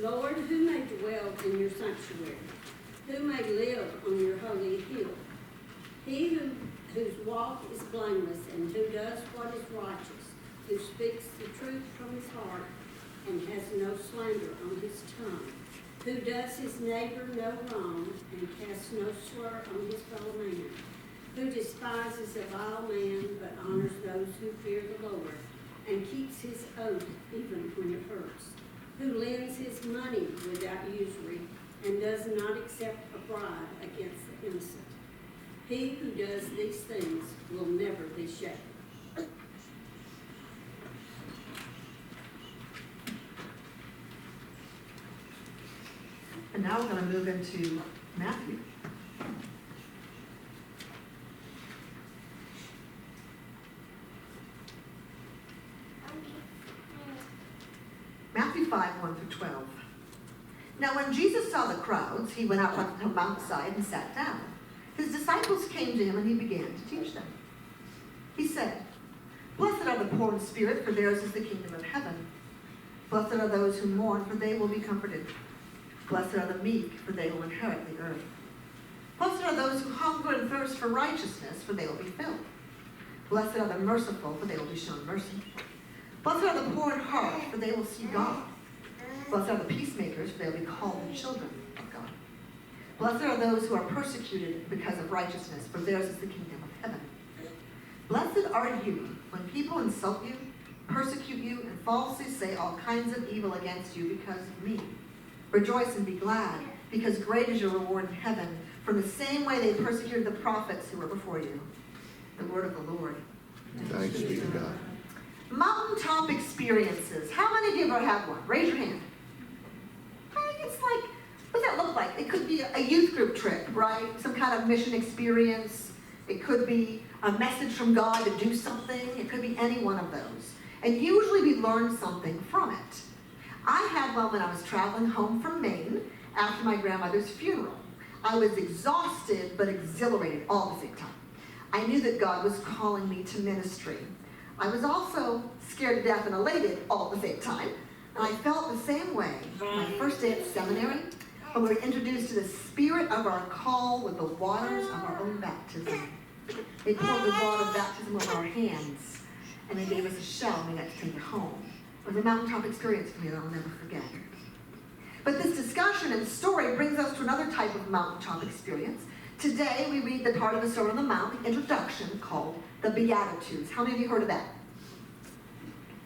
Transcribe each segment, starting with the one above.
Lord, who may dwell in your sanctuary? Who may live on your holy hill? He whose walk is blameless and who does what is righteous, who speaks the truth from his heart and has no slander on his tongue, who does his neighbor no wrong and casts no slur on his fellow man, who despises a vile man but honors those who fear the Lord and keeps his oath even when it hurts, who lends his money without usury and does not accept a bribe against the innocent. He who does these things will never be shaken. And now we're going to move into Matthew. Matthew 5, 1 through 12. Now when Jesus saw the crowds, he went out on the mountainside and sat down. His disciples came to him and he began to teach them. He said, "Blessed are the poor in spirit, for theirs is the kingdom of heaven. Blessed are those who mourn, for they will be comforted. Blessed are the meek, for they will inherit the earth. Blessed are those who hunger and thirst for righteousness, for they will be filled. Blessed are the merciful, for they will be shown mercy. Blessed are the poor in heart, for they will see God. Blessed are the peacemakers, for they will be called the children of God. Blessed are those who are persecuted because of righteousness, for theirs is the kingdom of heaven. Blessed are you when people insult you, persecute you, and falsely say all kinds of evil against you because of me. Rejoice and be glad, because great is your reward in heaven. From the same way they persecuted the prophets who were before you." The word of the Lord. Thanks be to God. Mountaintop experiences. How many of you ever had one? Raise your hand. It's like, what does that look like? It could be a youth group trip, right? Some kind of mission experience. It could be a message from God to do something. It could be any one of those. And usually we learn something from it. I had one when I was traveling home from Maine after my grandmother's funeral. I was exhausted but exhilarated all at the same time. I knew that God was calling me to ministry. I was also scared to death and elated all at the same time. And I felt the same way my first day at seminary when we were introduced to the spirit of our call with the waters of our own baptism. They poured the water of baptism over our hands, and they gave us a shell and we got to take it home. It was a mountaintop experience for me that I'll never forget. But this discussion and story brings us to another type of mountaintop experience. Today we read the part of the Sermon on the Mount, the introduction, called the Beatitudes. How many of you heard of that?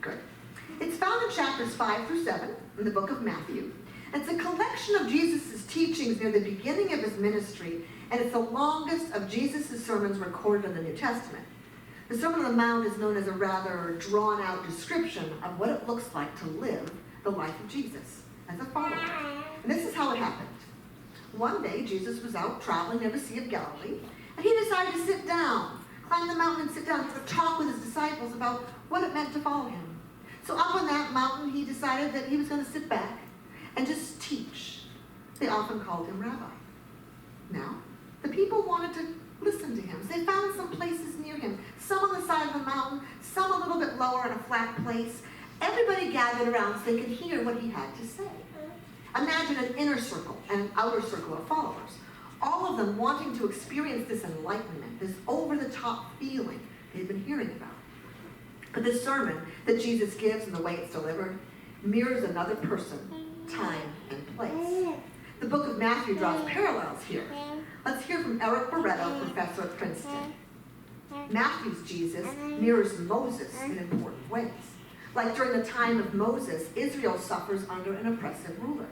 Good. It's found in chapters 5 through 7 in the book of Matthew. It's a collection of Jesus' teachings near the beginning of his ministry, and it's the longest of Jesus' sermons recorded in the New Testament. The Sermon on the Mount is known as a rather drawn-out description of what it looks like to live the life of Jesus as a follower. And this is how it happened. One day, Jesus was out traveling near the Sea of Galilee, and he decided to sit down, climb the mountain and sit down to talk with his disciples about what it meant to follow him. So up on that mountain, he decided that he was going to sit back and just teach. They often called him Rabbi. Now, the people wanted to listen to him. So they found some places near him, some on the side of the mountain, some a little bit lower in a flat place. Everybody gathered around so they could hear what he had to say. Imagine an inner circle and an outer circle of followers, all of them wanting to experience this enlightenment, this over-the-top feeling they've been hearing about. But this sermon that Jesus gives and the way it's delivered mirrors another person, time, and place. The book of Matthew draws parallels here. Let's hear from Eric Barretto, professor at Princeton. Matthew's Jesus mirrors Moses in important ways. Like during the time of Moses, Israel suffers under an oppressive ruler.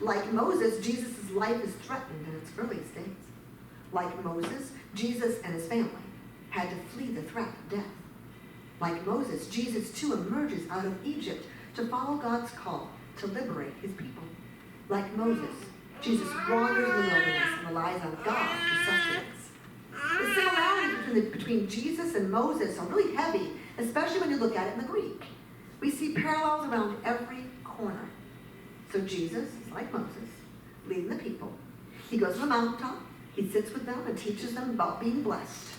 Like Moses, Jesus' life is threatened in its earliest days. Like Moses, Jesus and his family had to flee the threat of death. Like Moses, Jesus too emerges out of Egypt to follow God's call to liberate his people. Like Moses, Jesus wanders in the wilderness and relies on God for sustenance. The similarities between Jesus and Moses are really heavy, especially when you look at it in the Greek. We see parallels around every corner. So Jesus is like Moses, leading the people. He goes to the mountaintop, he sits with them and teaches them about being blessed.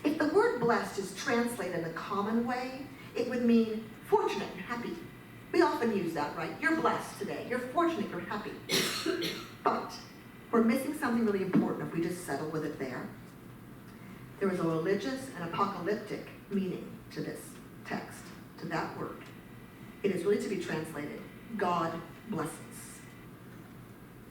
If the word blessed is translated in a common way, it would mean fortunate and happy. We often often use that, right? You're blessed today. You're fortunate. You're happy. But we're missing something really important if we just settle with it there. There is a religious and apocalyptic meaning to this text, to that word. It is really to be translated, God blesses.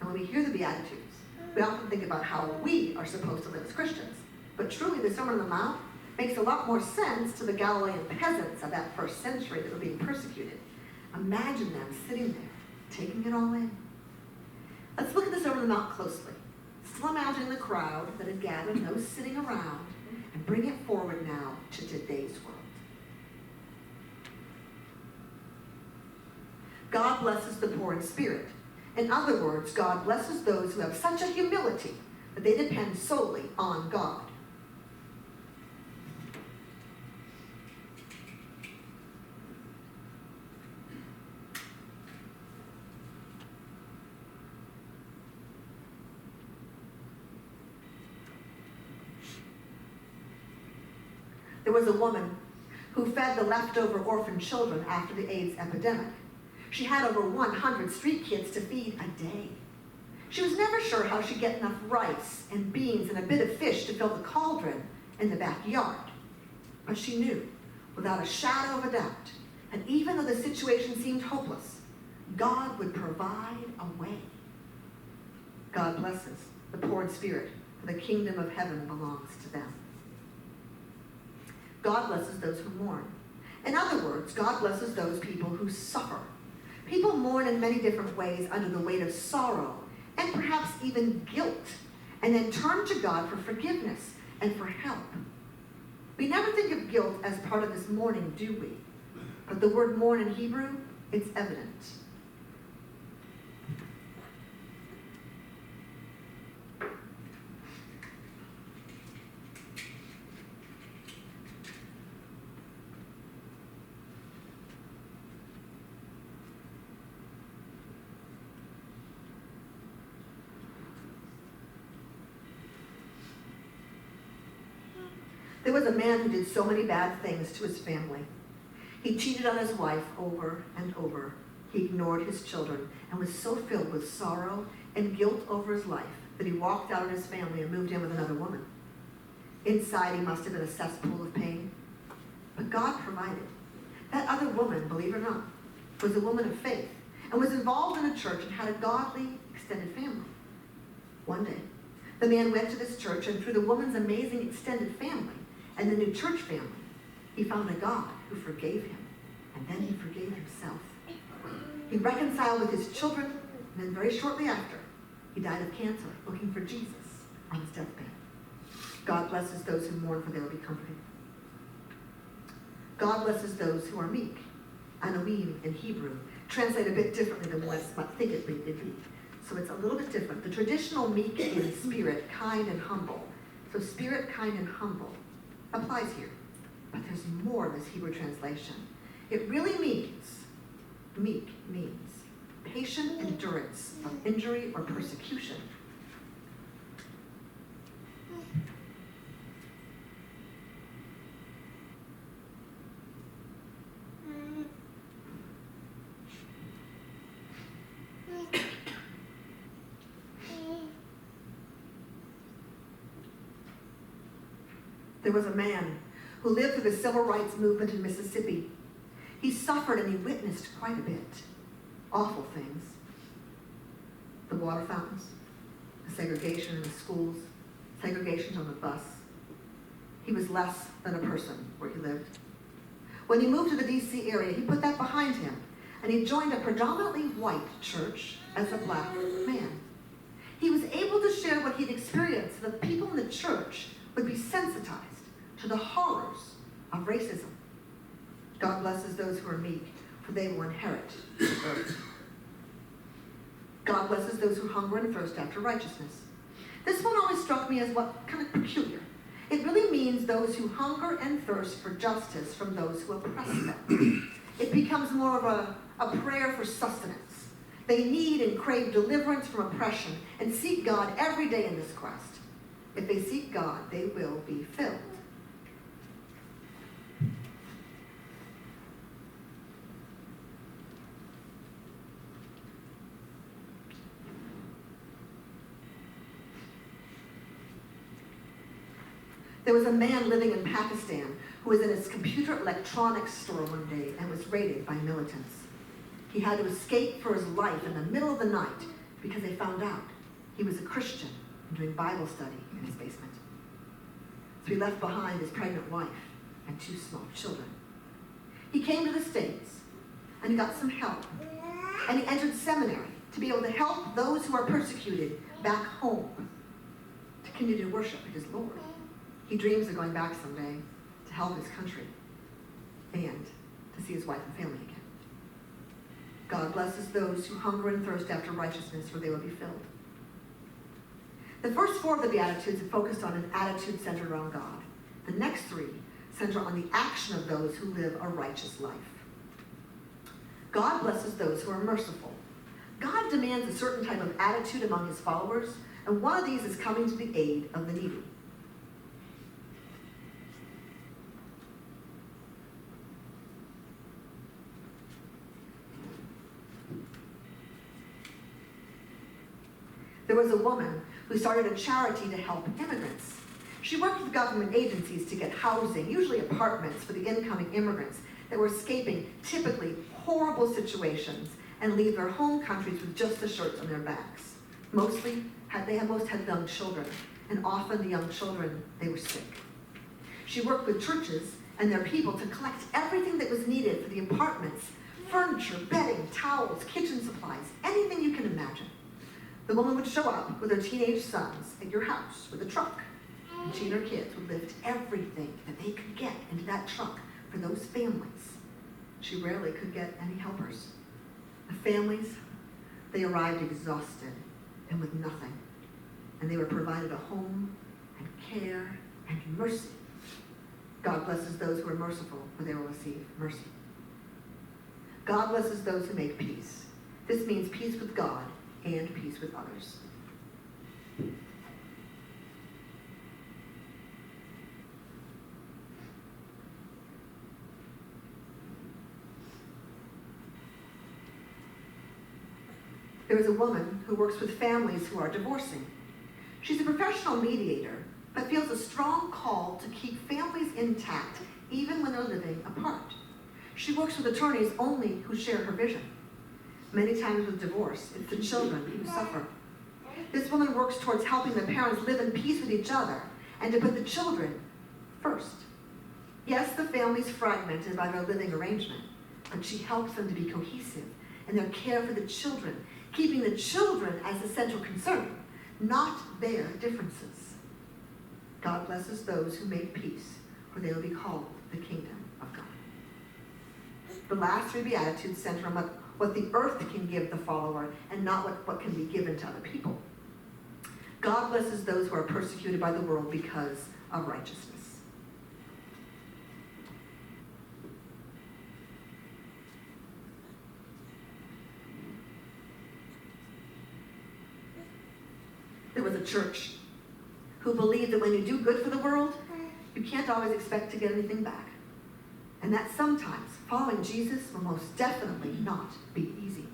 And when we hear the Beatitudes, we often think about how we are supposed to live as Christians. But truly, the Sermon on the Mount makes a lot more sense to the Galilean peasants of that first century that were being persecuted. Imagine them sitting there, taking it all in. Let's look at the Sermon on the Mount closely. Still imagine the crowd that had gathered, those sitting around, and bring it forward now to today's world. God blesses the poor in spirit. In other words, God blesses those who have such a humility that they depend solely on God. There was a woman who fed the leftover orphan children after the AIDS epidemic. She had over 100 street kids to feed a day. She was never sure how she'd get enough rice and beans and a bit of fish to fill the cauldron in the backyard. But she knew, without a shadow of a doubt, and even though the situation seemed hopeless, God would provide a way. God blesses the poor in spirit, for the kingdom of heaven belongs to them. God blesses those who mourn. In other words, God blesses those people who suffer. People mourn in many different ways under the weight of sorrow and perhaps even guilt, and then turn to God for forgiveness and for help. We never think of guilt as part of this mourning, do we? But the word mourn in Hebrew, it's evident. There was a man who did so many bad things to his family. He cheated on his wife over and over. He ignored his children and was so filled with sorrow and guilt over his life that he walked out on his family and moved in with another woman. Inside, he must have been a cesspool of pain. But God provided. That other woman, believe it or not, was a woman of faith and was involved in a church and had a godly extended family. One day, the man went to this church, and through the woman's amazing extended family and the new church family, he found a God who forgave him, and then he forgave himself. He reconciled with his children, and then very shortly after, he died of cancer, looking for Jesus on his deathbed. God blesses those who mourn, for they will be comforted. God blesses those who are meek. Anoim in Hebrew, translate a bit differently than what I think it would be. So it's a little bit different. The traditional meek in spirit, kind and humble. So spirit, kind and humble applies here. But there's more in this Hebrew translation. It really means, meek means patient endurance of injury or persecution. There was a man who lived through the civil rights movement in Mississippi. He suffered and he witnessed quite a bit. Awful things. The water fountains, the segregation in the schools, segregation on the bus. He was less than a person where he lived. When he moved to the D.C. area, he put that behind him, and he joined a predominantly white church as a black man. He was able to share what he'd experienced so that people in the church would be sensitized to the horrors of racism. God blesses those who are meek, for they will inherit the earth. God blesses those who hunger and thirst after righteousness. This one always struck me as what kind of peculiar. It really means those who hunger and thirst for justice from those who oppress them. It becomes more of a prayer for sustenance. They need and crave deliverance from oppression and seek God every day in this quest. If they seek God, they will be filled. There was a man living in Pakistan who was in his computer electronics store one day and was raided by militants. He had to escape for his life in the middle of the night because they found out he was a Christian and doing Bible study in his basement. So he left behind his pregnant wife and 2 small children. He came to the States and he got some help. And he entered seminary to be able to help those who are persecuted back home to continue to worship his Lord. He dreams of going back someday to help his country and to see his wife and family again. God blesses those who hunger and thirst after righteousness, for they will be filled. The first 4 of the Beatitudes are focused on an attitude centered around God. The next 3 center on the action of those who live a righteous life. God blesses those who are merciful. God demands a certain type of attitude among his followers, and one of these is coming to the aid of the needy. There was a woman who started a charity to help immigrants. She worked with government agencies to get housing, usually apartments, for the incoming immigrants that were escaping typically horrible situations and leave their home countries with just the shirts on their backs. Most had young children, and often the young children, they were sick. She worked with churches and their people to collect everything that was needed for the apartments: furniture, bedding, towels, kitchen supplies, anything you can imagine. The woman would show up with her teenage sons at your house with a truck, and she and her kids would lift everything that they could get into that truck for those families. She rarely could get any helpers. The families, they arrived exhausted and with nothing, and they were provided a home and care and mercy. God blesses those who are merciful, for they will receive mercy. God blesses those who make peace. This means peace with God and peace with others. There is a woman who works with families who are divorcing. She's a professional mediator, but feels a strong call to keep families intact even when they're living apart. She works with attorneys only who share her vision. Many times with divorce, it's the children who suffer. This woman works towards helping the parents live in peace with each other and to put the children first. Yes, the family's fragmented by their living arrangement, but she helps them to be cohesive in their care for the children, keeping the children as the central concern, not their differences. God blesses those who make peace, for they will be called the kingdom of God. The last 3 Beatitudes center on what the earth can give the follower and not what can be given to other people. God blesses those who are persecuted by the world because of righteousness. There was a church who believed that when you do good for the world, you can't always expect to get anything back. And that sometimes following Jesus will most definitely not be easy.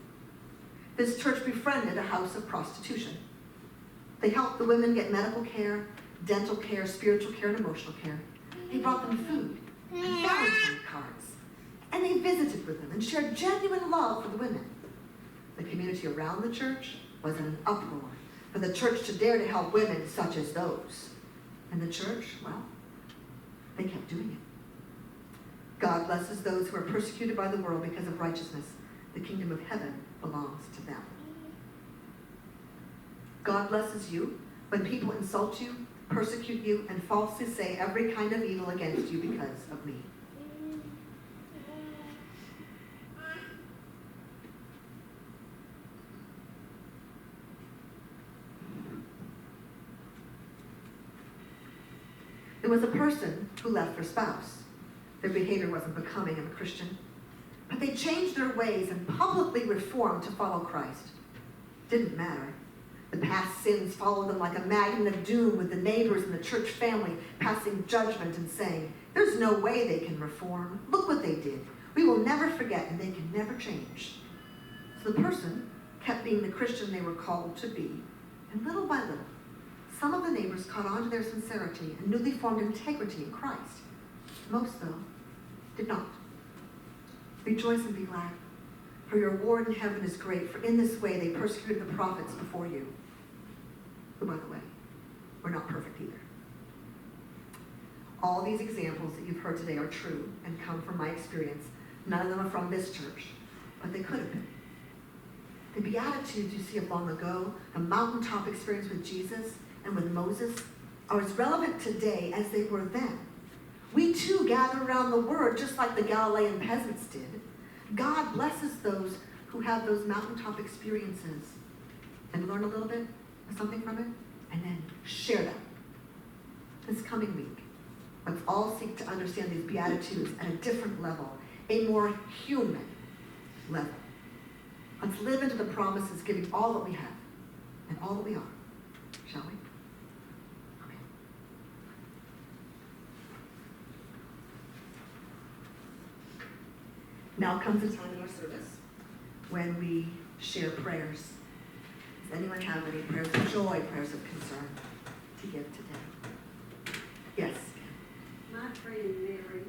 This church befriended a house of prostitution. They helped the women get medical care, dental care, spiritual care, and emotional care. They brought them food and Valentine cards. And they visited with them and shared genuine love for the women. The community around the church was in an uproar for the church to dare to help women such as those. And the church, well, they kept doing it. God blesses those who are persecuted by the world because of righteousness. The kingdom of heaven belongs to them. God blesses you when people insult you, persecute you, and falsely say every kind of evil against you because of me. There was a person who left their spouse. Their behavior wasn't becoming of a Christian, but they changed their ways and publicly reformed to follow Christ. Didn't matter. The past sins followed them like a magnet of doom, with the neighbors and the church family passing judgment and saying, there's no way they can reform. Look what they did. We will never forget, and they can never change. So the person kept being the Christian they were called to be, and little by little, Some of the neighbors caught on to their sincerity and newly formed integrity in Christ. Most, though, did not. Rejoice and be glad, for your reward in heaven is great, for in this way they persecuted the prophets before you. Who, by the way, were not perfect either. All these examples that you've heard today are true and come from my experience. None of them are from this church, but they could have been. The Beatitudes you see of long ago, the mountaintop experience with Jesus and with Moses, are as relevant today as they were then. We too gather around the Word just like the Galilean peasants did. God blesses those who have those mountaintop experiences and learn a little bit or something from it, and then share them. This coming week, let's all seek to understand these Beatitudes at a different level, a more human level. Let's live into the promises, giving all that we have and all that we are, shall we? Amen. Now comes the time in our service when we share prayers. Does anyone have any prayers of joy, prayers of concern to give today? Yes. My friend Mary